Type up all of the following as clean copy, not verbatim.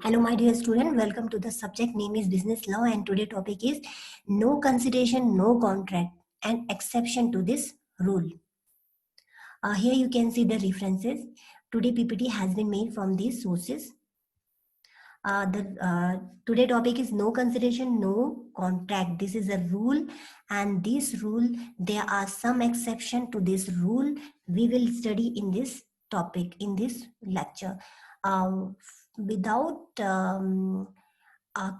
Hello, my dear student. Welcome to the subject name is business law, and today topic is no consideration, no contract, and exception to this rule. Here you can see the references. Today PPT has been made from these sources. Today topic is no consideration, no contract. This is a rule, and this rule there are some exception to this rule. We will study in this topic in this lecture. Without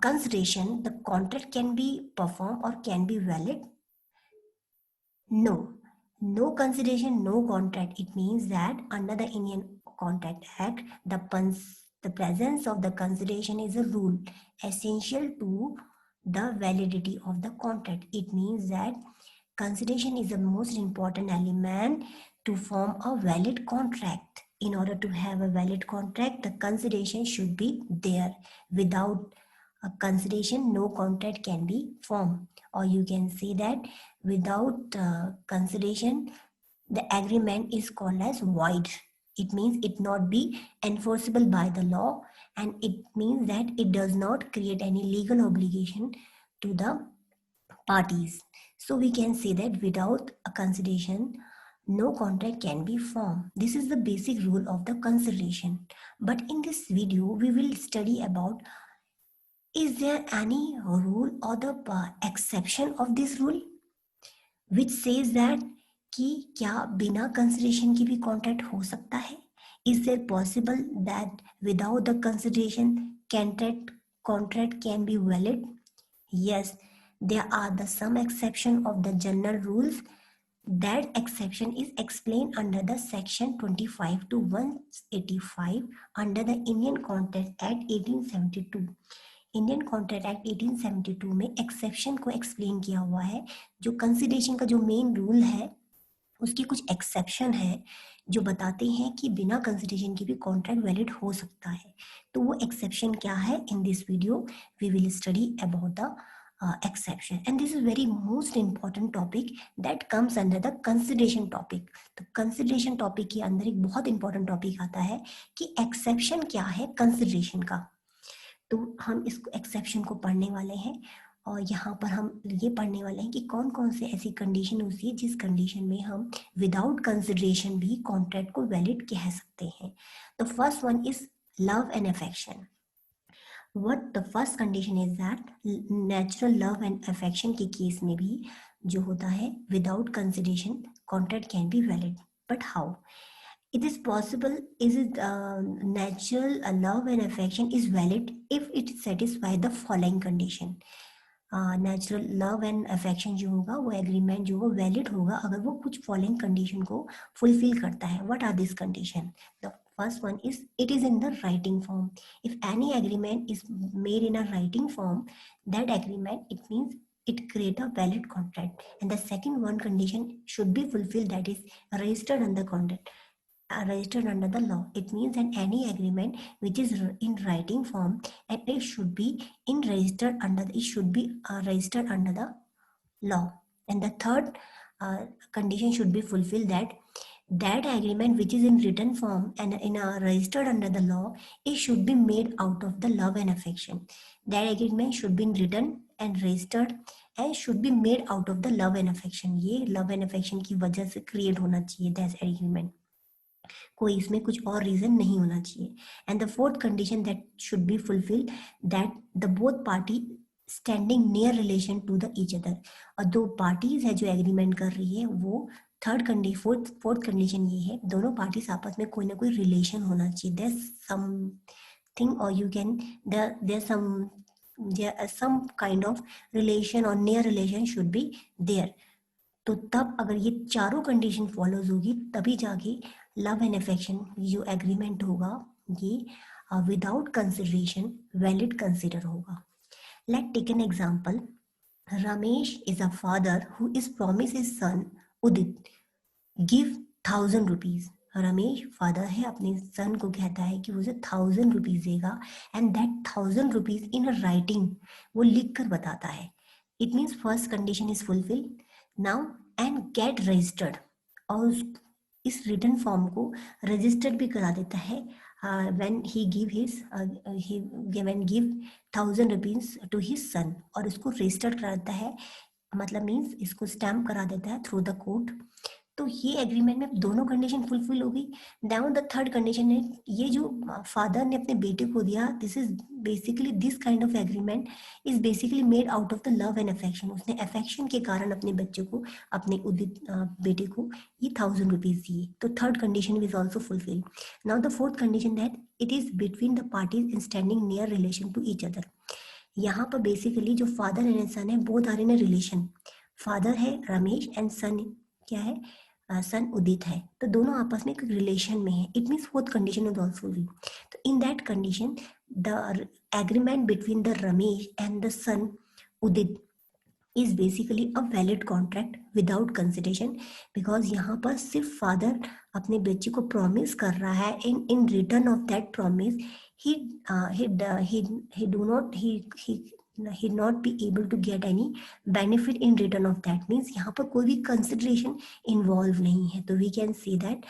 consideration, the contract can be performed or can be valid? No. No consideration, no contract. It means that under the Indian Contract Act, the presence of the consideration is a rule essential to the validity of the contract. It means that consideration is the most important element to form a valid contract. In order to have a valid contract, the consideration should be there. Without a consideration, no contract can be formed. Or you can say that without consideration, the agreement is called as void. It means it not be enforceable by the law, and it means that it does not create any legal obligation to the parties. So we can say that without a consideration, no contract can be formed. This is the basic rule of the consideration. But in this video, we will study about, is there any rule or the exception of this rule which says that कि क्या बिना consideration की भी contract हो सकता है? Is there possible that without the consideration contract can be valid? Yes, there are some exception of the general rules. That exception is explained under the section 25 to 185 under the Indian Contract Act 1872. Indian contract act 1872 में exception को explain किया हुआ है. जो consideration का जो main rule है उसके कुछ एक्सेप्शन है जो बताते हैं कि बिना कंसिडरेशन के भी कॉन्ट्रैक्ट वैलिड हो सकता है. तो वो एक्सेप्शन क्या है? In this video we will study about the exception, and this is very most important topic that comes under the consideration topic. तो consideration topic के अंदर एक बहुत important topic आता है कि exception क्या है consideration का. तो हम इसको एक्सेप्शन को पढ़ने वाले हैं और यहाँ पर हम ये पढ़ने वाले हैं कि कौन कौन से ऐसी कंडीशन होती है जिस कंडीशन में हम विदाउट कंसिडरेशन भी कॉन्ट्रैक्ट को वैलिड कह सकते हैं. The first one is love and affection. What the first condition is that natural love and affection के केस में भी जो होता है without consideration contract can be valid. But how it is possible? Is it natural love and affection is valid if it satisfies the following condition? Natural love and affection जो होगा वो agreement जो होगा वैलिड होगा अगर वो कुछ following condition को फुलफिल करता है. What are this condition? The first one is it is in the writing form. If any agreement is made in a writing form, that agreement it means it create a valid contract. And the second one condition should be fulfilled, that is registered under contract, registered under the law. It means that any agreement which is in writing form and it should be registered under the law. And the third condition should be fulfilled, that agreement which is in written form and in a registered under the law, it should be made out of the love and affection. That agreement should be written and registered and should be made out of the love and affection. ये love and affection की वजह से create होना चाहिए that agreement. कोई इसमें कुछ और रीजन नहीं होना चाहिए. And the fourth condition that should be fulfilled, that the both party standing near relation to the each other. और दो पार्टीज है जो एग्रीमेंट कर रही है वो फोर्थ कंडीशन ये है दोनों पार्टीज आपस में कोई ना कोई रिलेशन होना चाहिए. There something or you can there some kind of relation or near relation should be there. तो तब अगर ये चारों कंडीशन फॉलोज होगी तभी जाके लव एंड अफेक्शन जो एग्रीमेंट होगा ये विदाउट कंसिडरेशन वैलिड कंसिडर होगा. Let take an example. Ramesh is a father who is promise his son Udit give 1000 rupees. Ramesh father है, अपने सन को कहता है कि उसे 1000 रुपीज देगा and that 1000 rupees in writing वो लिख कर बताता है. It means first condition is fulfil now and get registered. और इस रिटर्न फॉर्म को रजिस्टर्ड भी करा देता है when he give 1,000 rupees to his son, और उसको रजिस्टर कराता है, मतलब मीन्स इसको स्टैम्प करा देता है थ्रू द कोर्ट। तो ये एग्रीमेंट में दोनों कंडीशन फुलफिल हो गई। नाउ द थर्ड कंडीशन है, ये जो फादर ने अपने बेटे को दिया, this is basically this kind of agreement is basically made out of the love and affection. उसने अफेक्शन के कारण अपने बच्चे को, अपने उदित बेटे को ये 1,000 रुपीज दिए। तो third condition is also fulfil. Now the fourth condition that it is between the parties in standing near relation to each other. यहाँ पर बेसिकली जो फादर एंड सन है, both are in a relation. Father है Ramesh and सन क्या है, सन उदित है, तो दोनों आपस में एक रिलेशन में है। It means fourth condition is also V. तो in that condition the agreement between the Ramesh and the son Udit is basically a valid contract without consideration, because यहाँ पर सिर्फ फादर अपने बच्चे को प्रॉमिस कर रहा है, in return of that promise he do not he not be able to get any benefit in return of that, means यहाँ पर कोई भी consideration involve नहीं है। तो we can say that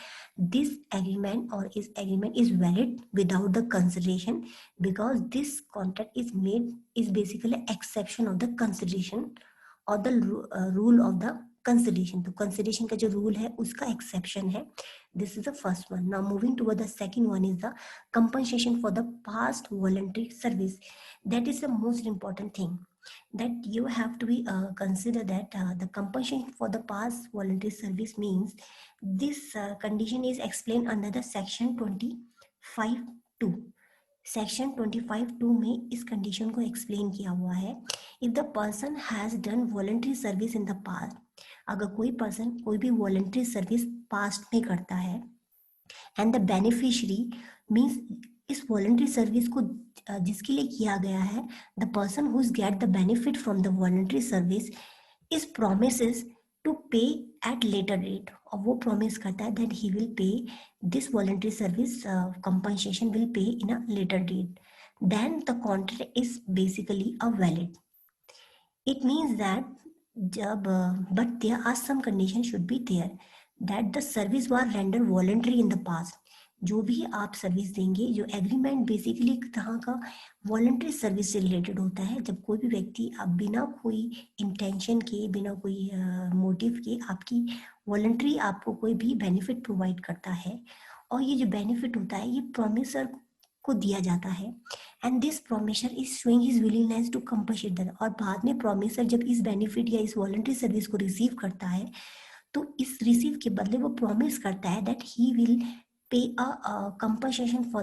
this agreement or is agreement is valid without the consideration, because this contract is made is basically exception of the consideration और the rule of the consideration. तो consideration का जो rule है उसका exception है। This is the first one. Now moving toward the second one is the compensation for the past voluntary service. That is the most important thing that you have to be consider that the compensation for the past voluntary service means this condition is explained under the section 25(2). Section 25(2) में इस condition को explain किया हुआ है। If the person has done voluntary service in the past, अगर कोई person कोई भी वॉलंटरी सर्विस पास्ट में करता है, एंड द बेनिफिशियरी मीन्स इस वॉलंटरी सर्विस को जिसके लिए किया गया है, the person whose get the benefit from the voluntary service is promises to pay at later date, और वो प्रॉमिस करता है that he will pay this voluntary service compensation will pay in a later date, then the contract is basically a valid. It means that जब but there are some conditions should be there that the service was rendered voluntary in the past। जो भी आप service देंगे, जो agreement basically एक तरह का voluntary service से रिलेटेड होता है। जब कोई भी व्यक्ति आप बिना कोई इंटेंशन के, बिना कोई मोटिव के आपकी वॉलंटरी आपको कोई भी बेनिफिट प्रोवाइड करता है, और ये जो बेनिफिट होता है ये प्रोमिसर को दिया जाता है, and this promisor is showing his willingness to compensate that. और बाद में प्रोमिसर जब इस बेनिफिट या इस वॉलंटरी सर्विस को रिसीव करता है, तो इस रिसीव के बदले वो प्रॉमिस करता है दैट ही विल पे अ compensation for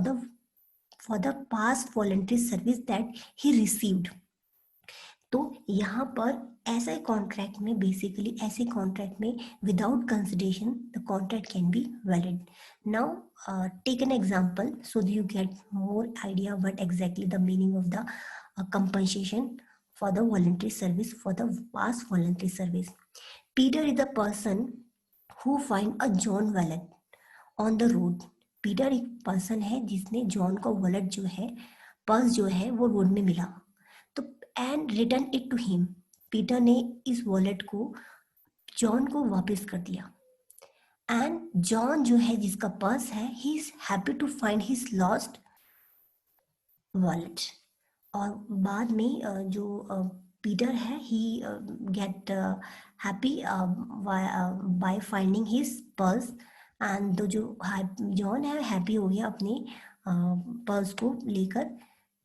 the past voluntary service that he received. तो यहाँ पर ऐसे कॉन्ट्रैक्ट में बेसिकली ऐसे कॉन्ट्रैक्ट में without consideration the contract can be valid. Now take an example so you get more idea what exactly the meaning of the compensation for the voluntary service for the past voluntary service. Peter is the person who find a John wallet on the road. Peter एक person है जिसने John का wallet जो है, purse जो है वो road में मिला, तो and return it to him. Peter ने इस वॉलेट को जॉन को वापस कर दिया, एंड जॉन जो है जिसका पर्स है, he is happy to find his lost wallet. और बाद में जो पीटर है he get happy by finding his purse, and जो जॉन है हैप्पी हो गया अपने पर्स को लेकर।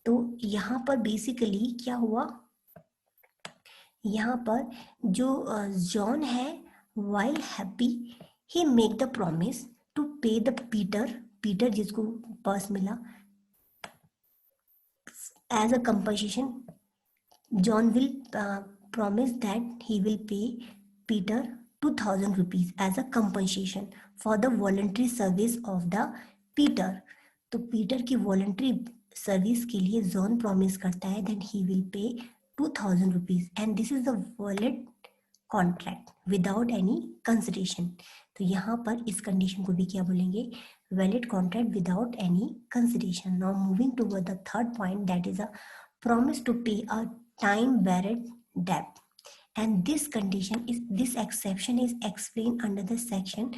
तो यहाँ पर बेसिकली क्या हुआ, यहाँ पर जो जॉन है while happy he make the promise to pay the Peter जिसको पर्स मिला, as a compensation John will promise that he will pay Peter 2,000 rupees as a compensation for the voluntary service of the Peter। तो Peter की voluntary service के लिए John promise करता है that he will pay 2,000 rupees, and this is the valid contract without any consideration। तो यहाँ पर इस कंडीशन को भी क्या बोलेंगे, valid contract without any consideration। Now moving toward the third point, that is a promise to pay a time-barred debt, and this exception is explained under the section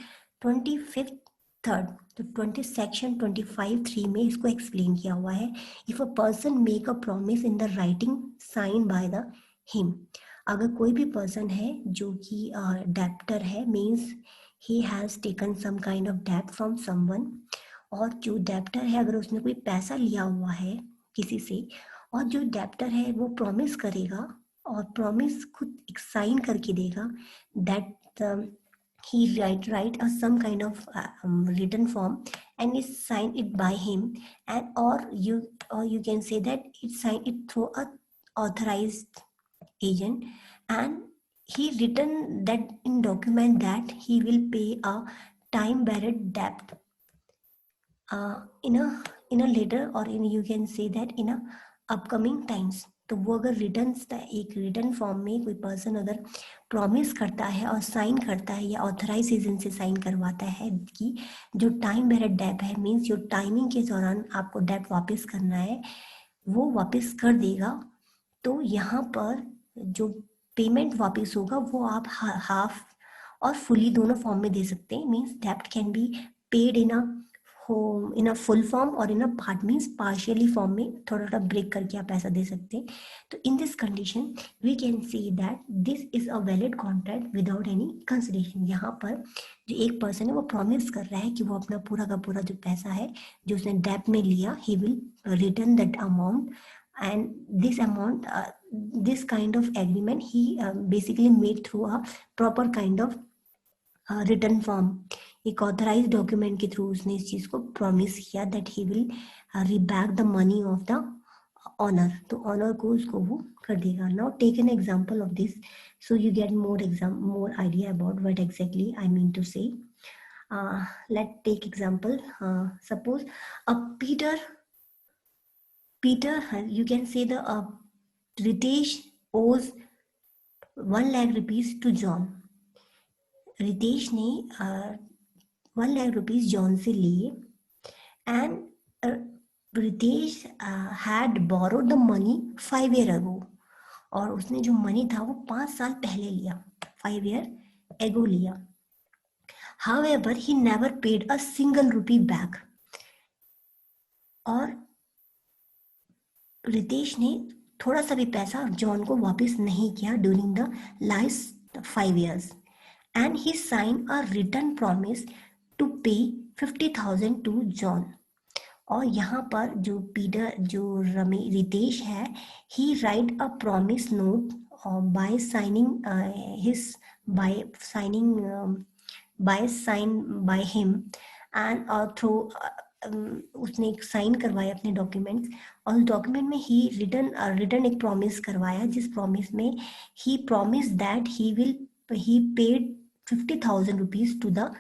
25(3). Third, तो 20 section 25(3) में इसको explain किया हुआ है। If a person make a promise in the writing sign by the him, अगर कोई भी person है जो कि डेप्टर है, means he has taken some kind of debt from someone, और जो डेप्टर है अगर उसने कोई पैसा लिया हुआ है किसी से, और जो डेप्टर है वो प्रॉमिस करेगा और प्रॉमिस खुद एक साइन करके देगा that he write some kind of written form and is sign it by him, and or you can say that it sign it through a authorized agent, and he written that in document that he will pay a time barred debt in a later, or in you can say that in a upcoming times। तो वो अगर return एक return form में कोई person अगर promise करता है और साइन करता है या ऑथराइज एजेंट से साइन करवाता है कि जो टाइम बेरेड डेप है, मीन्स जो टाइमिंग के दौरान आपको डेप वापस करना है वो वापस कर देगा, तो यहाँ पर जो पेमेंट वापस होगा वो आप हाफ और फुली दोनों फॉर्म में दे सकते हैं। मीन्स डेप्ट can be paid in a full form or in a part, means partially form में थोड़ा थोड़ा ब्रेक करके आप पैसा दे सकते हैं। तो in this condition we can see that this is a valid contract without any consideration. यहाँ पर जो एक पर्सन है वो प्रॉमिस कर रहा है कि वो अपना पूरा का पूरा जो पैसा है जो उसने डेप में लिया, he will return that amount, and this amount this kind of agreement he basically made through a proper kind of written form। एक ऑथराइज डॉक्यूमेंट के थ्रू उसने इस चीज को प्रॉमिस किया that he will reback the money of the owner, तो owner को उसको वो कर देगा। Now take an example of this so you get more idea about what exactly I mean to say. Let take example, suppose a Peter, you can say the Ritesh owes 1 lakh rupees to John। Ritesh ने 1 lakh rupees John से लिए, and Ritesh had borrowed the money 5 year ago, और उसने जो money था वो 5 साल पहले लिया, 5 ईयर एगो लिया। However, he never paid a single rupee back। और रितेश ने थोड़ा सा भी पैसा जॉन को वापस नहीं किया during the last 5 years, and he signed a written promise to pay 50,000 to John। और यहाँ पर जो रितेश है, he write a promise note by signing his by signing by sign by him and through उसने एक साइन करवाया अपने documents, और उस डॉक्यूमेंट में ही रिटर्न एक प्रॉमिस करवाया, जिस प्रॉमिस में he promise that he paid 50,000 rupees to the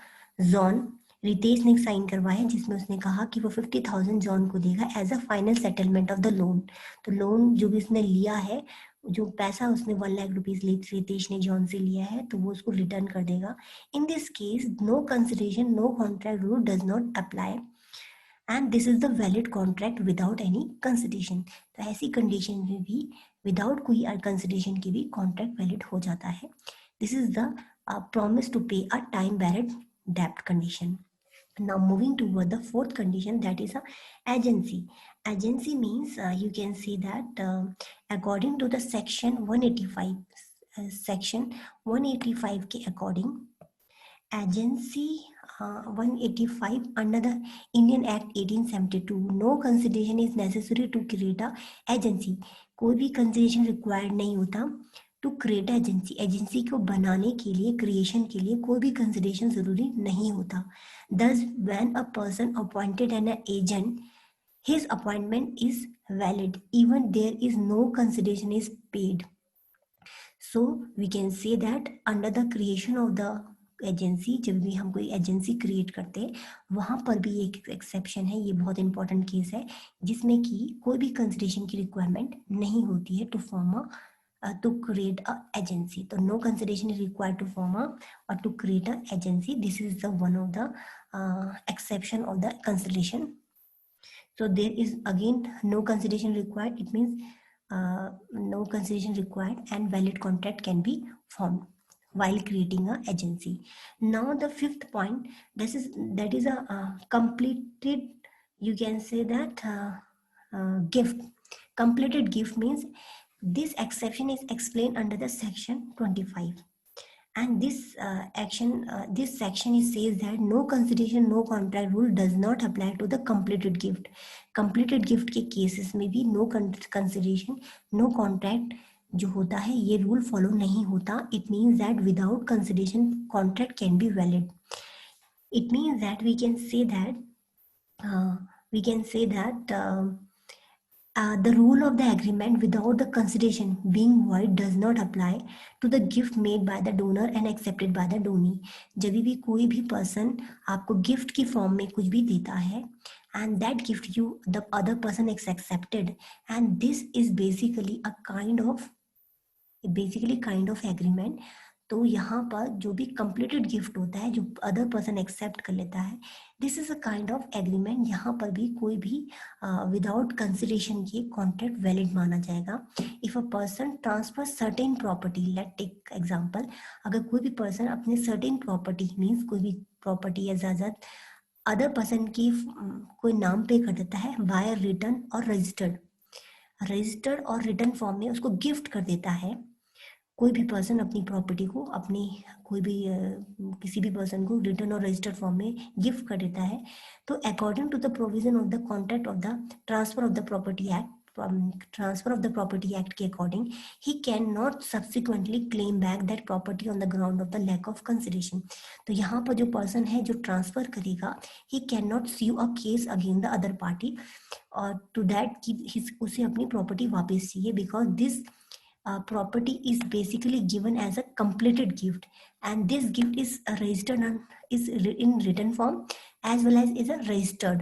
John. Ritesh ने एक साइन करवाया जिसमें उसने कहा कि वो 50,000 जॉन को देगा as a final settlement of the loan. तो लोन जो भी उसने लिया है, जो पैसा उसने 1 लाख रुपीज रितेश ने जॉन से लिया है, तो वो उसको रिटर्न कर देगा। In this case no consideration no contract rule does not apply, and this is the valid contract without any consideration. तो ऐसी कंडीशन में भी विदाउट कोई कंसिडरेशन के भी कॉन्ट्रैक्ट वैलिड हो जाता है। This is the promise to pay a time barred डेप्ट condition. Now moving toward the fourth condition, that is a agency। Agency means you can see that according to the section 185, section 185 के according agency 185 under the Indian Act 1872, no consideration is necessary to create a agency। कोई भी consideration required नहीं होता to create agency. Agency को बनाने के लिए, creation के लिए कोई भी कंसिडरेशन जरूरी नहीं होता। Thus, when a person appointed an agent, his appointment is valid even there is no consideration is paid। So we can say that under the creation of the agency, जब भी हम कोई एजेंसी क्रिएट करते हैं वहाँ पर भी एक एक्सेप्शन है, ये बहुत इंपॉर्टेंट केस है जिसमें कि कोई भी कंसिडरेशन की रिक्वायरमेंट नहीं होती है to form to create a agency। तो no consideration is required to form or to create a agency। This is the one of the exception of the consideration। So there is again no consideration required, it means no consideration required and valid contract can be formed। while creating a agency. Now the fifth point, that is a completed, you can say that gift. Completed gift means this exception is explained under the section 25, and this section is says that no consideration no contract rule does not apply to the completed gift. completed gift के cases में भी no consideration no contract जो होता है ये rule follow नहीं होता. It means that without consideration contract can be valid. It means that we can say that uh, we can say that the rule of the agreement without the consideration being void does not apply to the gift made by the donor and accepted by the donee. जब भी कोई भी person आपको gift की form में कुछ भी देता है and that gift you the other person is accepted, and this is basically kind of agreement. तो यहाँ पर जो भी completed gift होता है जो other person accept कर लेता है, this is a kind of agreement. यहाँ पर भी कोई भी without consideration के contract valid माना जाएगा. If a person transfers certain property, let's take example, अगर कोई भी person अपने certain property means कोई भी property या ज़ायदाद other person की कोई नाम पे कर देता है by written और registered और written form में उसको gift कर देता है. कोई भी पर्सन अपनी प्रॉपर्टी को अपनी कोई भी किसी भी पर्सन को रिटर्न और रजिस्टर्ड फॉर्म में गिफ्ट कर देता है, तो according to the provision of the contract of the transfer of the property act के according he can not subsequently claim back that property on the ground of the lack of consideration. तो यहाँ पर जो person है जो transfer करेगा he can not sue a case against the other party और to that कि उसे अपनी प्रॉपर्टी वापस चाहिए, because this property is basically given as a completed gift, and this gift is registered and is in written form as well as is a registered.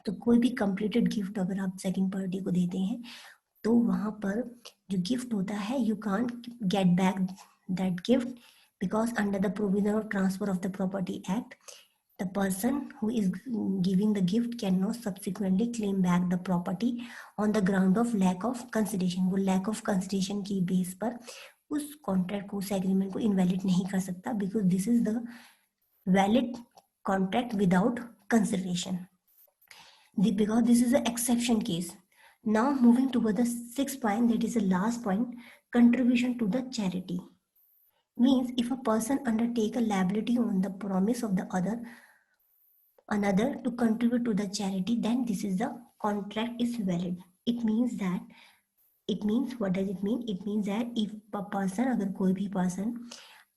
तो कोई भी completed gift अगर आप second party को देते हैं तो वहाँ पर जो gift होता है you can't get back that gift because under the provision of transfer of the property act the person who is giving the gift cannot subsequently claim back the property on the ground of lack of consideration. वो lack of consideration की base पर उस contract को उस agreement को invalid नहीं कर सकता because this is the valid contract without consideration. Because this is an exception case. Now moving toward the sixth point, that is the last point, contribution to the charity. Means if a person undertake a liability on the promise of the another to contribute to the charity, then this is the contract is valid. It means what does it mean? It means that if a person, अगर कोई भी person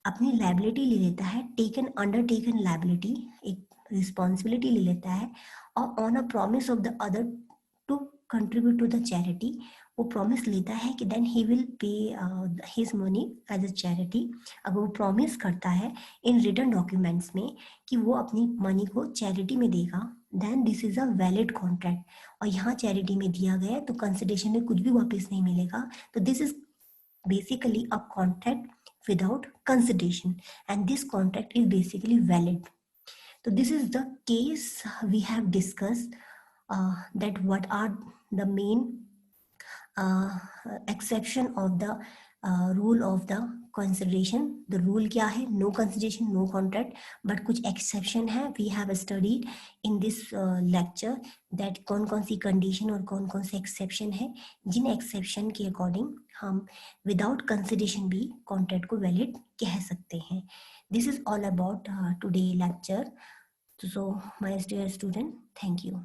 अपनी liability ले लेता है, undertaken liability, एक responsibility ले लेता है और on a promise of the other to contribute to the charity, वो प्रॉमिस लेता है कि then he will pay his money as a charity. अगर वो प्रॉमिस करता है इन रिटन डॉक्यूमेंट्स में कि वो अपनी मनी को चैरिटी में देगा, then this is a valid contract. और यहाँ चैरिटी में दिया गया है तो कंसिडरेशन में कुछ भी वापस नहीं मिलेगा. तो this is basically a contract without consideration and this contract is basically valid. So this is the case we have discussed that what are the main exception of the rule of the consideration. The rule क्या है? No consideration, no contract. but कुछ exception है. We have studied in this lecture that कौन कौन सी condition और कौन कौन से exception है, जिन exception के according हम without consideration भी contract को valid कह सकते हैं. This is all about today lecture. So my dear student, thank you.